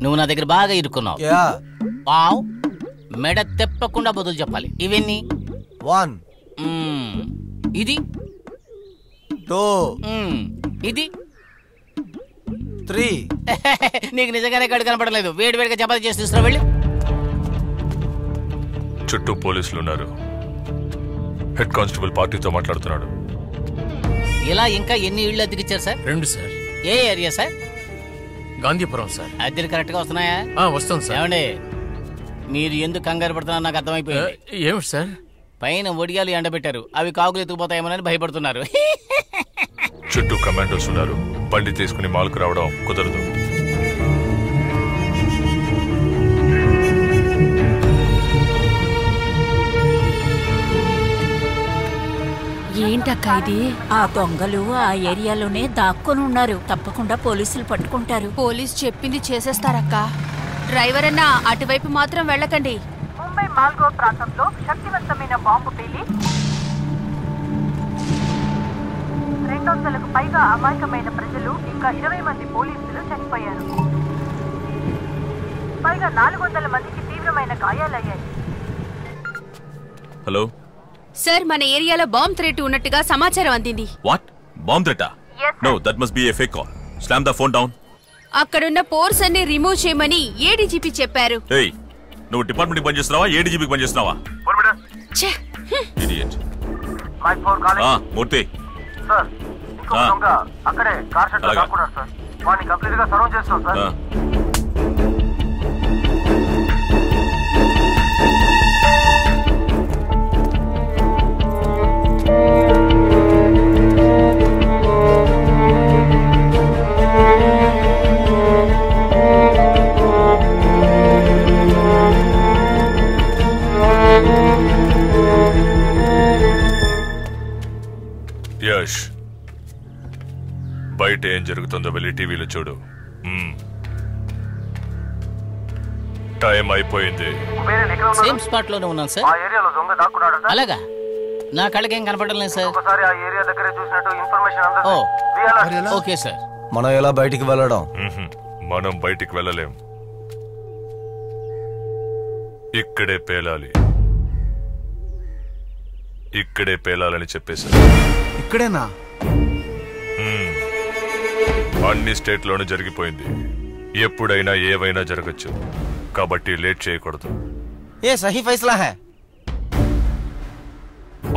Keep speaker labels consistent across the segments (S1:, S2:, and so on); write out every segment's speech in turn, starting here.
S1: నువ్వు నా దగ్గర బాగా ఇరుక్కున్నావు. పావు మెడ తెప్పకుండా బదులు చెప్పాలి. ఇవన్నీ
S2: 1
S1: ఇది
S2: 2
S1: ఇది
S2: 3.
S1: నీకు నిజంగానే కడు కనపడలేదు. వేడి వేడిగా చపాతీ చేసి తీసుకురా వెళ్ళి.
S3: చుట్టూ పోలీసులు ఉన్నారు. హెడ్ కానిస్టేబుల్ పార్టీతో మాట్లాడుతున్నాడు.
S1: ఇలా ఇంకా ఎన్ని ఇళ్ళు అద్దెకిచ్చారు సార్?
S4: 2 సార్.
S1: ఏ ఏరియా సార్?
S4: గాంధీపురం సార్.
S1: అద్దెలు కరెక్ట్ గా వస్తున్నాయా?
S4: వస్తుంది సార్.
S1: ఏమండి మీరు ఎందుకు కంగారు పడుతున్నారు నాకు అర్థమైపోయింది.
S4: ఏమిటి సార్?
S1: పైన ఒడియాలు ఎండబెట్టారు, అవి కాకులు ఎత్తుకుపోతాయేమోనని భయపడుతున్నారు.
S3: చుట్టూ కమాండోస్ ఉన్నారు. బండి తీసుకుని మాల్కు రావడం కుదరదు.
S5: ఏంటక్క ఇది? ఆ దొంగలు ఆ ఏరియాలోనే దాక్కుని ఉన్నారు. తప్పకుండా పోలీసులు పట్టుకుంటారు.
S6: పోలీసు చెప్పింది చేసేస్తారక్క. డ్రైవర్ అన్నా అటువైపు మాత్రం వెళ్ళకండి.
S7: ముంబై మాల్గో ప్రాంతంలో శక్తివంతమైన బాంబు పేలి 200లకు పైగా అమాయకమైన ప్రజలు ఇంకా 20 మంది పోలీసులు చనిపోయారు. పైగా 400 మందికి తీవ్రమైన గాయాలయ్యాయి.
S8: హలో
S6: సార్, మన ఏరియాలో బాంబ్ థ్రెట్ ఉన్నట్టుగా సమాచారం అందింది.
S8: వాట్? బాంబ్ థ్రెటా? No, that must be a fake call. Slam the phone down.
S6: అక్కడున్న పోర్స్ అన్ని రిమూవ్ చేయమని ఏడీజీపీ చెప్పారు.
S8: ఏయ్, నువ్వు డిపార్ట్మెంట్ కి పనిచేస్తున్నావా, ఏడీజీపీకి పనిచేస్తున్నావా? ఇడియట్. మూర్తి
S9: సార్, ఇంకో దొంగ అక్కడే కార్ షెడ్ లో దాక్కున్నాడు సార్. వాడిని కంప్లీట్ గా సరౌండ్ చేస్తాం సార్.
S3: యష్, బయట ఏం జరుగుతుందో వెళ్ళి టీవీలో చూడు. టైం అయిపోయింది.
S1: సేమ్ స్పాట్ లోనే ఉన్నాను సార్.
S9: ఆ ఏరియాలో దొంగ దాక్కున్నాడు.
S1: అలాగా? నా కళ్ళకేం కనపడడం లేదు సార్.
S9: ఒకసారి ఆ ఏరియా దగ్గరే చూసినట్టు ఇన్ఫర్మేషన్ అందదు.
S1: Okay sir.
S2: మనం ఎలా బయటికి వెళ్ళడం?
S3: మనం బయటికి వెళ్ళలేం. ఇక్కడే పేలాలి. ఇక్కడే పేలాలని చెప్పేశారు.
S2: ఇక్కడేనా?
S3: అన్ని స్టేట్లోనూ జరిగిపోయింది. ఎప్పుడైనా ఏవైనా జరగచ్చు, కాబట్టి లేట్ చేయకూడదు.
S2: ఏ సహీ ఫైసలా హై.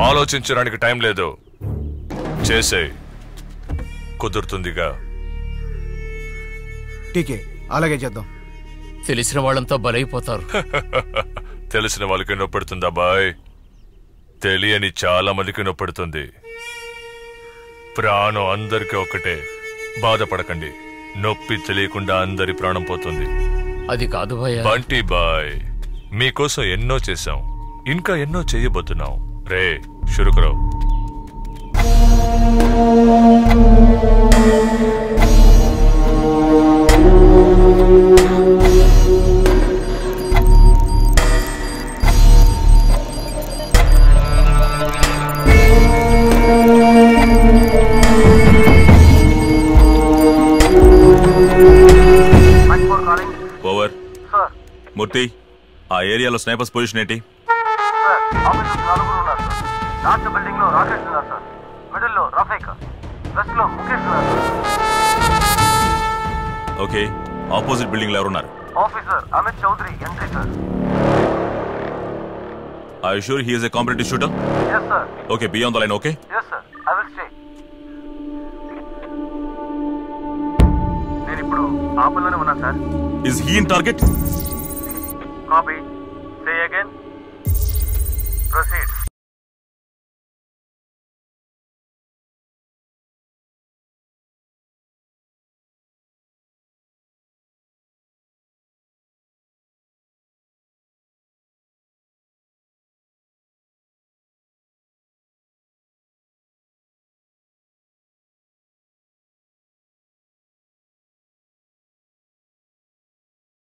S3: ఆలోచించడానికి టైం లేదు, చేసే కుదురుతుందిగా.
S2: ఠీకే, అలాగే చేద్దాం.
S4: తెలిసిన వాళ్ళంతా బలైపోతారు.
S3: తెలిసిన వాళ్ళకి నొప్పెడుతుందా బాయ్? తెలియని చాలా మందికి నొప్పెడుతుంది. ప్రాణం అందరికీ ఒక్కటే. బాధపడకండి, నొప్పి తెలియకుండా అందరి ప్రాణం పోతుంది.
S4: అది కాదు భయ్యా.
S3: బంటి బాయ్, మీకోసం ఎన్నో చేశాం, ఇంకా ఎన్నో చేయబోతున్నాం. రే షురుకురో.
S8: ఓవర్. మూర్తి, ఆ ఏరియాలో స్నైపర్స్ పొజిషన్ ఏంటి?
S9: లాస్ట్ బిల్డింగ్ లో రాకేష్ ఉన్నారు సార్. మిడిల్ లో రఫీక్, వెస్ట్ లో ముఖేష్ ఉన్నారు.
S8: ఓకే, ఆపోజిట్ బిల్డింగ్ లో ఎవరున్నారు?
S9: Officer Amit Chaudhary entry sir.
S8: Are you sure he is a competitive shooter?
S9: Yes sir.
S8: Okay, be on the line, okay?
S9: Yes sir, I will stay. నేను ఇప్పుడు ఆపల్లోనే ఉన్నా sir.
S8: Is he in target?
S9: Copy.